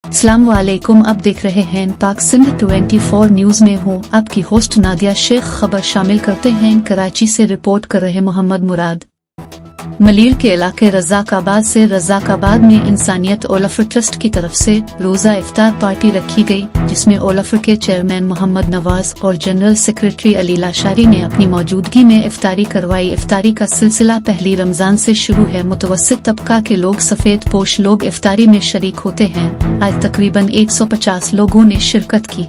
अस्सलाम वालेकुम, आप देख रहे हैं पाक सिंध 24 न्यूज में हूँ आपकी होस्ट नादिया शेख। खबर शामिल करते हैं। कराची से रिपोर्ट कर रहे मोहम्मद मुराद। मलीर के इलाके रज़ाकाबाद से रज़ाकाबाद में इंसानियत ओलफर ट्रस्ट की तरफ से रोज़ा इफ्तार पार्टी रखी गई, जिसमें ओलफर के चेयरमैन मोहम्मद नवाज और जनरल सेक्रेटरी अली लाशारी ने अपनी मौजूदगी में इफ्तारी करवाई। इफ्तारी का सिलसिला पहली रमजान से शुरू है। मुतवस्सित तबका के लोग, सफेद पोश लोग इफ्तारी में शरीक होते हैं। आज तकरीबन 150 लोगों ने शिरकत की।